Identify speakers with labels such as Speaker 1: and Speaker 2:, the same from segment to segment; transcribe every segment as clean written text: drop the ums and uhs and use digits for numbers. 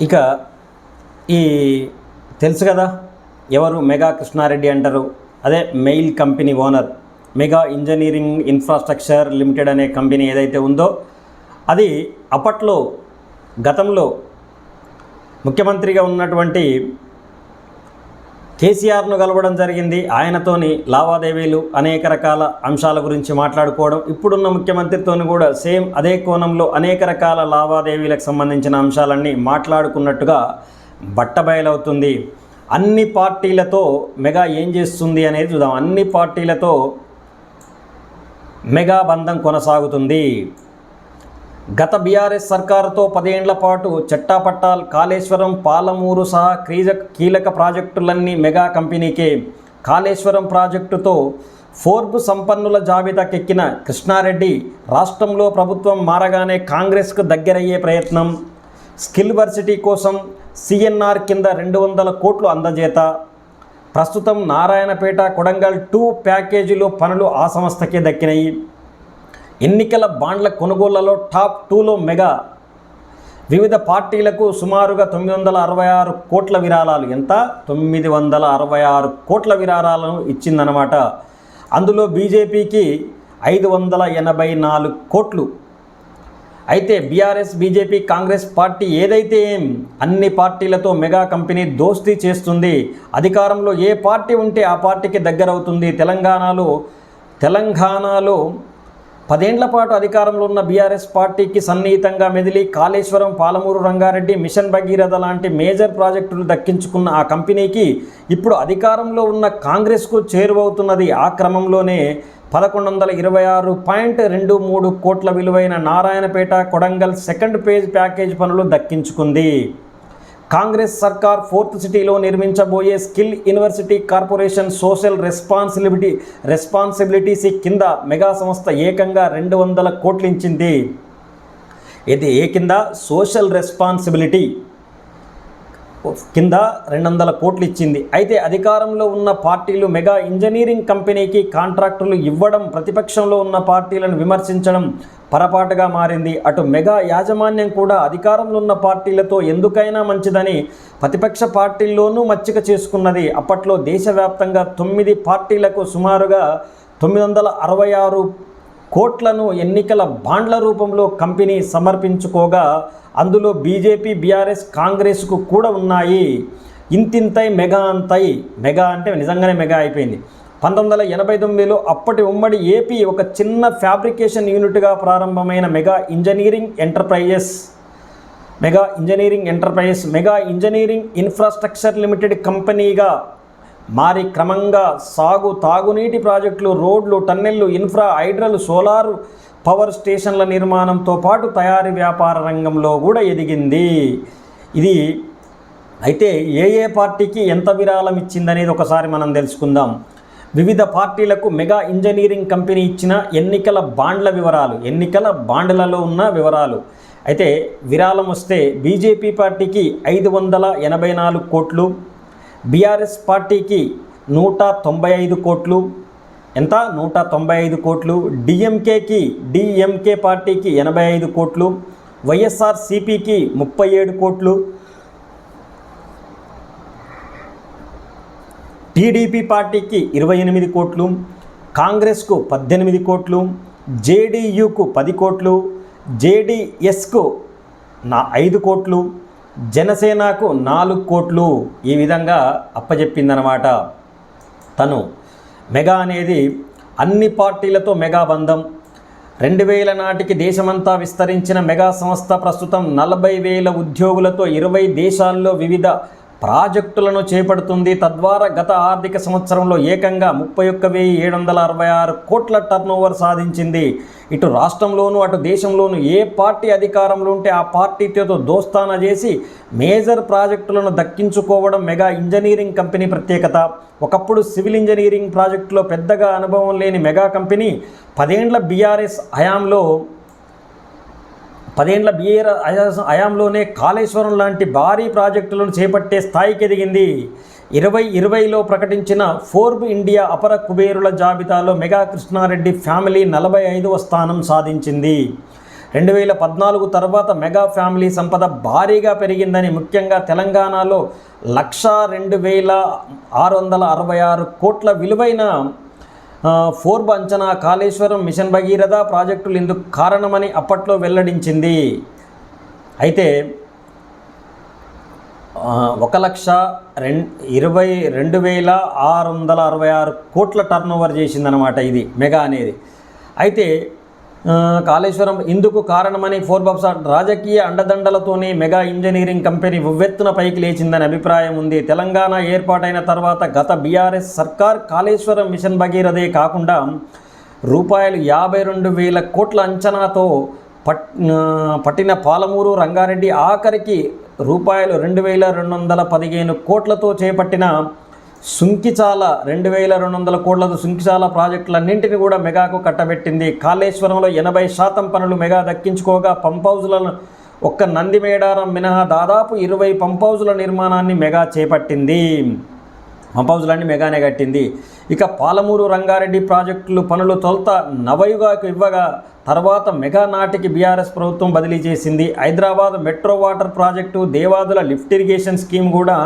Speaker 1: ఇక ఈ తెలుసు కదా ఎవరు మెగా కృష్ణారెడ్డి అంటారు. అదే mail company owner mega engineering infrastructure limited అనే కంపెనీ ఏదైతే ఉందో అది అప్పట్లో గతంలో ముఖ్యమంత్రిగా ఉన్నటువంటి కేసీఆర్ను కలవడం జరిగింది. ఆయనతోని లావాదేవీలు అనేక రకాల అంశాల గురించి మాట్లాడుకోవడం, ఇప్పుడున్న ముఖ్యమంత్రితోని కూడా సేమ్ అదే కోణంలో అనేక రకాల లావాదేవీలకు సంబంధించిన అంశాలన్నీ మాట్లాడుకున్నట్టుగా బట్టబయలవుతుంది. అన్ని పార్టీలతో మెగా ఏం చేస్తుంది అనేది చూద్దాం. అన్ని పార్టీలతో మెగా బంధం కొనసాగుతుంది. గత బీఆర్ఎస్ సర్కారుతో 10 ఏళ్ల పాటు చట్టాపట్టాల్, కాళేశ్వరం, పాలమూరు సహా కీలక ప్రాజెక్టులన్నీ మెగా కంపెనీకే. కాళేశ్వరం ప్రాజెక్టుతో ఫోర్బ్ సంపన్నుల జాబితాకెక్కిన కృష్ణారెడ్డి రాష్ట్రంలో ప్రభుత్వం మారగానే కాంగ్రెస్కు దగ్గరయ్యే ప్రయత్నం. స్కిల్ వర్సిటీ కోసం సిఎన్ఆర్ కింద 200 కోట్లు అందజేత. ప్రస్తుతం నారాయణపేట, కొడంగల్ 2 ప్యాకేజీలో పనులు ఆ సంస్థకే దక్కినాయి. ఎన్నికల బాండ్ల కొనుగోళ్లలో టాప్ 2లో మెగా. వివిధ పార్టీలకు సుమారుగా 966 కోట్ల విరాళాలు. ఎంత? 966 కోట్ల విరాళాలను ఇచ్చిందనమాట. అందులో బీజేపీకి 584 కోట్లు. అయితే బీఆర్ఎస్, బీజేపీ, కాంగ్రెస్ పార్టీ ఏదైతే అన్ని పార్టీలతో మెగా కంపెనీ దోస్తీ చేస్తుంది. అధికారంలో ఏ పార్టీ ఉంటే ఆ పార్టీకి దగ్గరవుతుంది. తెలంగాణలో 10 ఏళ్ల పాటు అధికారంలో ఉన్న బీఆర్ఎస్ పార్టీకి సన్నిహితంగా మెదిలి కాళేశ్వరం, పాలమూరు రంగారెడ్డి, మిషన్ భగీరథ లాంటి మేజర్ ప్రాజెక్టులు దక్కించుకున్న ఆ కంపెనీకి ఇప్పుడు అధికారంలో ఉన్న కాంగ్రెస్కు చేరువవుతున్నది. ఆ క్రమంలోనే 1126.23 కోట్ల విలువైన Narayanpet, Kodangal second phase package పనులు దక్కించుకుంది. కాంగ్రెస్ సర్కార్ 4th సిటీలో నిర్మించబోయే skill university corporation social responsibilities కింద మెగా సంస్థ ఏకంగా 200 కోట్లు ఇచ్చింది. ఇది ఏ కింద? సోషల్ రెస్పాన్సిబిలిటీ కింద 200 కోట్లు ఇచ్చింది. అయితే అధికారంలో ఉన్న పార్టీలు మెగా ఇంజనీరింగ్ కంపెనీకి కాంట్రాక్టులు ఇవ్వడం, ప్రతిపక్షంలో ఉన్న పార్టీలను విమర్శించడం పొరపాటుగా మారింది. అటు మెగా యాజమాన్యం కూడా అధికారంలో ఉన్న పార్టీలతో ఎందుకైనా మంచిదని ప్రతిపక్ష పార్టీల్లోనూ మచ్చిక చేసుకున్నది. అప్పట్లో దేశవ్యాప్తంగా 9 పార్టీలకు సుమారుగా 966 కోట్లను ఎన్నికల బాండ్ల రూపంలో కంపెనీ సమర్పించుకోగా అందులో బీజేపీ, బీఆర్ఎస్, కాంగ్రెస్కు కూడా ఉన్నాయి. ఇంతింతై మెగా అంతై. మెగా అంటే నిజంగానే మెగా అయిపోయింది. 1989లో అప్పటి ఉమ్మడి ఏపీ ఒక చిన్న ఫ్యాబ్రికేషన్ యూనిట్గా ప్రారంభమైన Megha engineering Megha engineering infrastructure limited కంపెనీగా మారి క్రమంగా తాగునీటి ప్రాజెక్టులు, రోడ్లు, టన్నెళ్లు, ఇన్ఫ్రా, హైడ్రల్, సోలార్ పవర్ స్టేషన్ల నిర్మాణంతో పాటు తయారీ వ్యాపార రంగంలో కూడా ఎదిగింది. ఇది అయితే ఏ పార్టీకి ఎంత విరాళం ఇచ్చిందనేది ఒకసారి మనం తెలుసుకుందాం. వివిధ పార్టీలకు మెగా ఇంజనీరింగ్ కంపెనీ ఇచ్చిన ఎన్నికల బాండ్ల వివరాలు, ఎన్నికల బాండ్లలో ఉన్న వివరాలు. అయితే విరాళం వస్తే బీజేపీ పార్టీకి 584 కోట్లు, బీఆర్ఎస్ పార్టీకి 195 కోట్లు. ఎంత? 195 కోట్లు. డిఎంకే పార్టీకి 85 కోట్లు, వైఎస్ఆర్సీపీకి 37 కోట్లు, టీడీపీ పార్టీకి 28 కోట్లు, కాంగ్రెస్కు 18 కోట్లు, జేడీయూకు 10 కోట్లు, జేడీఎస్కు 5 కోట్లు, జనసేనకు 4 కోట్లు. ఈ విధంగా అప్పచెప్పిందనమాట తను. మెగా అనేది అన్ని పార్టీలతో మెగా బంధం. 2000 నాటికి దేశమంతా విస్తరించిన మెగా సంస్థ ప్రస్తుతం 40,000 ఉద్యోగులతో 20 దేశాల్లో వివిధ ప్రాజెక్టులను చేపడుతుంది. తద్వారా గత ఆర్థిక సంవత్సరంలో ఏకంగా 31,766 కోట్ల టర్నోవర్ సాధించింది. ఇటు రాష్ట్రంలోనూ అటు దేశంలోనూ ఏ పార్టీ అధికారంలో ఉంటే ఆ పార్టీతో దోస్తానా చేసి మేజర్ ప్రాజెక్టులను దక్కించుకోవడం మెగా ఇంజనీరింగ్ కంపెనీ ప్రత్యేకత. ఒకప్పుడు సివిల్ ఇంజనీరింగ్ ప్రాజెక్టులో పెద్దగా అనుభవం లేని మెగా కంపెనీ 10 ఏళ్ల బీఆర్ఎస్ హయాంలోనే కాళేశ్వరం లాంటి భారీ ప్రాజెక్టులను చేపట్టే స్థాయికి ఎదిగింది. 2020లో ప్రకటించిన ఫోర్బ్ ఇండియా అపర కుబేరుల జాబితాలో మెగా కృష్ణారెడ్డి ఫ్యామిలీ 45వ స్థానం సాధించింది. 2014 తర్వాత మెగా ఫ్యామిలీ సంపద భారీగా పెరిగిందని, ముఖ్యంగా తెలంగాణలో 1,02,666 కోట్ల విలువైన ఫోర్బ్ అంచనా కాళేశ్వరం, మిషన్ భగీరథ ప్రాజెక్టులు ఇందుకు కారణమని అప్పట్లో వెల్లడించింది. అయితే 1,22,666 కోట్ల టర్నోవర్ చేసిందనమాట ఇది మెగా అనేది. అయితే కాళేశ్వరం ఇందుకు కారణమని ఫోర్బ్స్ రాజకీయ అండదండలతోనే మెగా ఇంజనీరింగ్ కంపెనీ ఉవ్వెత్తున పైకి లేచిందని అభిప్రాయం ఉంది. తెలంగాణ ఏర్పాటైన తర్వాత గత బీఆర్ఎస్ సర్కార్ కాళేశ్వరం, మిషన్ భగీరథే కాకుండా రూపాయలు 52,000 కోట్ల అంచనాతో పట్టిన పాలమూరు, రంగారెడ్డి, ఆఖరికి రూపాయలు 2,215 కోట్లతో చేపట్టిన సుంకిచాల 2,200 కోట్లతో సుంకిచాల ప్రాజెక్టులన్నింటినీ కూడా మెగాకు కట్టబెట్టింది. కాళేశ్వరంలో 80% పనులు మెగా దక్కించుకోగా పంప్ హౌజులను ఒక్క నందిమేడారం మినహా దాదాపు 20 పంప్ హౌజుల నిర్మాణాన్ని మెగా చేపట్టింది. పంప్ హౌజులన్నీ మెగానే కట్టింది. ఇక పాలమూరు, రంగారెడ్డి ప్రాజెక్టులు పనులు తొలుత నవయుగాకు ఇవ్వగా తర్వాత మెగా నాటికి బీఆర్ఎస్ ప్రభుత్వం బదిలీ చేసింది. Hyderabad metro water project, Devadula lift irrigation scheme కూడా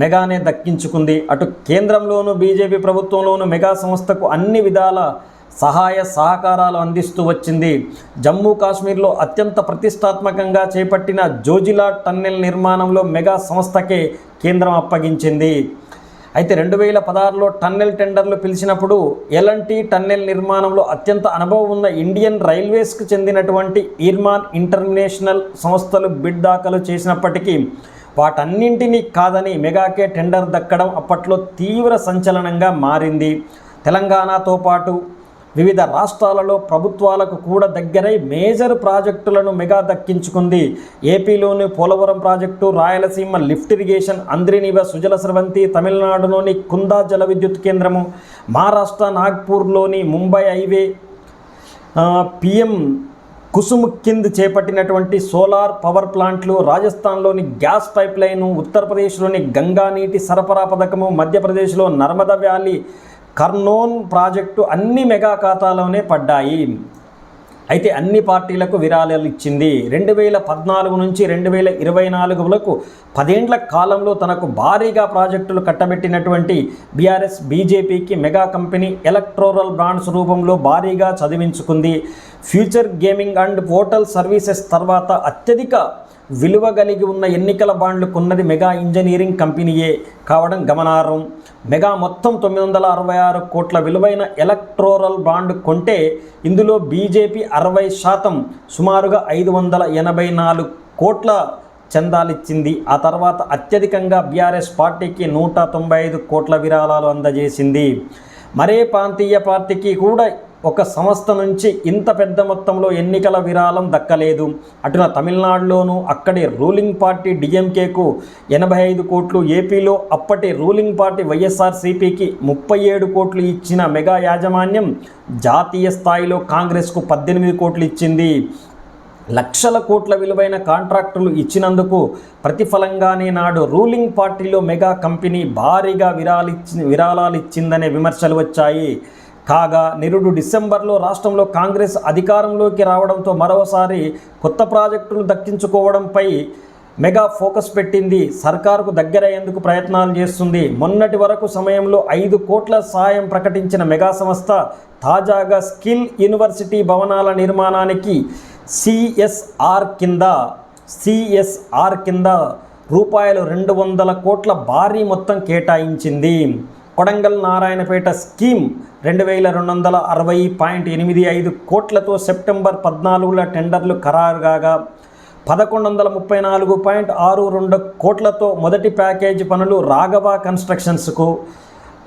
Speaker 1: మెగానే దక్కించుకుంది. అటు కేంద్రంలోనూ బీజేపీ ప్రభుత్వంలోనూ మెగా సంస్థకు అన్ని విధాల సహాయ సహకారాలు అందిస్తూ వచ్చింది. జమ్మూ కాశ్మీర్లో అత్యంత ప్రతిష్టాత్మకంగా చేపట్టిన జోజిలా టన్నెల్ నిర్మాణంలో మెగా సంస్థకే కేంద్రం అప్పగించింది. అయితే 2016లో టన్నెల్ టెండర్లు పిలిచినప్పుడు ఎల్ఎన్టీ టన్నెల్ నిర్మాణంలో అత్యంత అనుభవం ఉన్న ఇండియన్ రైల్వేస్కు చెందినటువంటి ఇర్మాన్ ఇంటర్నేషనల్ సంస్థలు బిడ్ దాఖలు చేసినప్పటికీ వాటన్నింటినీ కాదని మెగాకే టెండర్ దక్కడం అప్పట్లో తీవ్ర సంచలనంగా మారింది. తెలంగాణతో పాటు వివిధ రాష్ట్రాలలో ప్రభుత్వాలకు కూడా దగ్గరై మేజర్ ప్రాజెక్టులను మెగా దక్కించుకుంది. ఏపీలోని Polavaram project, Rayalaseema lift irrigation, Handri Neeva Sujala Sravanthi, తమిళనాడులోని కుందా జల విద్యుత్ కేంద్రము, మహారాష్ట్ర నాగ్పూర్లోని ముంబై హైవే, పిఎం కుసుమ్ కింద్ చేపట్టినటువంటి సోలార్ పవర్ ప్లాంట్లు, రాజస్థాన్లోని గ్యాస్ పైప్ లైను, ఉత్తరప్రదేశ్లోని గంగా నీటి సరఫరా పథకము, మధ్యప్రదేశ్లో నర్మదా వ్యాలీ కర్నూన్ ప్రాజెక్టు అన్ని మెగా ఖాతాలోనే పడ్డాయి. అయితే అన్ని పార్టీలకు విరాళాలు ఇచ్చింది. 2014 నుంచి 2024 వరకు 10 ఏండ్ల కాలంలో తనకు భారీగా ప్రాజెక్టులు కట్టబెట్టినటువంటి బీఆర్ఎస్ బీజేపీకి మెగా కంపెనీ ఎలక్టోరల్ బాండ్స్ రూపంలో భారీగా చదివించుకుంది. Future gaming and portal services తర్వాత అత్యధిక విలువ కలిగి ఉన్న ఎన్నికల బాండ్లు కొన్నది మెగా ఇంజనీరింగ్ కంపెనీయే కావడం గమనార్హం. మెగా మొత్తం 966 కోట్ల విలువైన ఎలక్టోరల్ బాండ్ కొంటే ఇందులో బీజేపీ 60%, సుమారుగా 584 కోట్ల చందాలిచ్చింది. ఆ తర్వాత అత్యధికంగా బీఆర్ఎస్ పార్టీకి 195 కోట్ల విరాళాలు అందజేసింది. మరే ప్రాంతీయ పార్టీకి కూడా ఒక సంస్థ నుంచి ఇంత పెద్ద మొత్తంలో ఎన్నికల విరాళం దక్కలేదు. అటున తమిళనాడులోనూ అక్కడి రూలింగ్ పార్టీ డిఎంకేకు 85 కోట్లు, ఏపీలో అప్పటి రూలింగ్ పార్టీ వైఎస్ఆర్సీపీకి 37 కోట్లు ఇచ్చిన మెగా యాజమాన్యం జాతీయ స్థాయిలో కాంగ్రెస్కు 18 కోట్లు ఇచ్చింది. లక్షల కోట్ల విలువైన కాంట్రాక్టులు ఇచ్చినందుకు ప్రతిఫలంగానే నాడు రూలింగ్ పార్టీలో మెగా కంపెనీ భారీగా విరాళాలు ఇచ్చిందనే విమర్శలు వచ్చాయి. కాగా నిరుడు డిసెంబర్లో రాష్ట్రంలో కాంగ్రెస్ అధికారంలోకి రావడంతో మరోసారి కొత్త ప్రాజెక్టులు దక్కించుకోవడంపై మెగా ఫోకస్ పెట్టింది. సర్కారుకు దగ్గరయ్యేందుకు ప్రయత్నాలు చేస్తుంది. మొన్నటి వరకు సమయంలో 5 కోట్ల సాయం ప్రకటించిన మెగా సంస్థ తాజాగా స్కిల్ యూనివర్సిటీ భవనాల నిర్మాణానికి సిఎస్ఆర్ కింద రూపాయలు 200 కోట్ల భారీ మొత్తం కేటాయించింది. కొడంగల్ నారాయణపేట స్కీమ్ 2,260.85 కోట్లతో సెప్టెంబర్ 14న టెండర్లు ఖరారు కాగా 1,134.62 కోట్లతో మొదటి ప్యాకేజీ పనులు రాఘవ కన్స్ట్రక్షన్స్కు,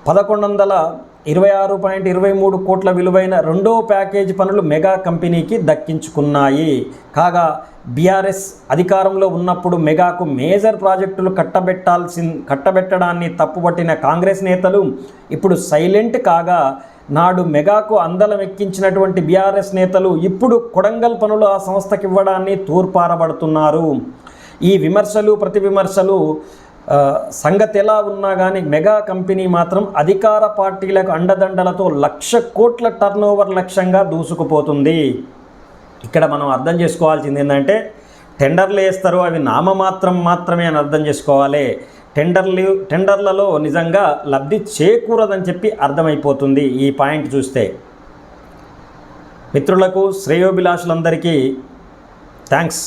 Speaker 1: 1,126.23 కోట్ల విలువైన రెండో ప్యాకేజీ పనులు మెగా కంపెనీకి దక్కించుకున్నాయి. కాగా బీఆర్ఎస్ అధికారంలో ఉన్నప్పుడు మెగాకు మేజర్ ప్రాజెక్టులు కట్టబెట్టడాన్ని తప్పుపట్టిన కాంగ్రెస్ నేతలు ఇప్పుడు సైలెంట్ కాగా, నాడు మెగాకు అందలం ఎక్కించినటువంటి బీఆర్ఎస్ నేతలు ఇప్పుడు కొడంగల్ పనులు ఆ సంస్థకి ఇవ్వడాన్ని తూర్పారబడుతున్నారు. ఈ విమర్శలు ప్రతి విమర్శలు సంగతి ఎలా ఉన్నా కానీ మెగా కంపెనీ మాత్రం అధికార పార్టీలకు అండదండలతో 1,00,000 కోట్ల టర్నోవర్ లక్ష్యంగా దూసుకుపోతుంది. ఇక్కడ మనం అర్థం చేసుకోవాల్సింది ఏంటంటే టెండర్లు వేస్తారు, అవి నామమాత్రం మాత్రమే అని అర్థం చేసుకోవాలి. టెండర్లలో నిజంగా లబ్ధి చేకూరదని చెప్పి అర్థమైపోతుంది ఈ పాయింట్ చూస్తే. మిత్రులకు శ్రేయోభిలాషులందరికీ థ్యాంక్స్.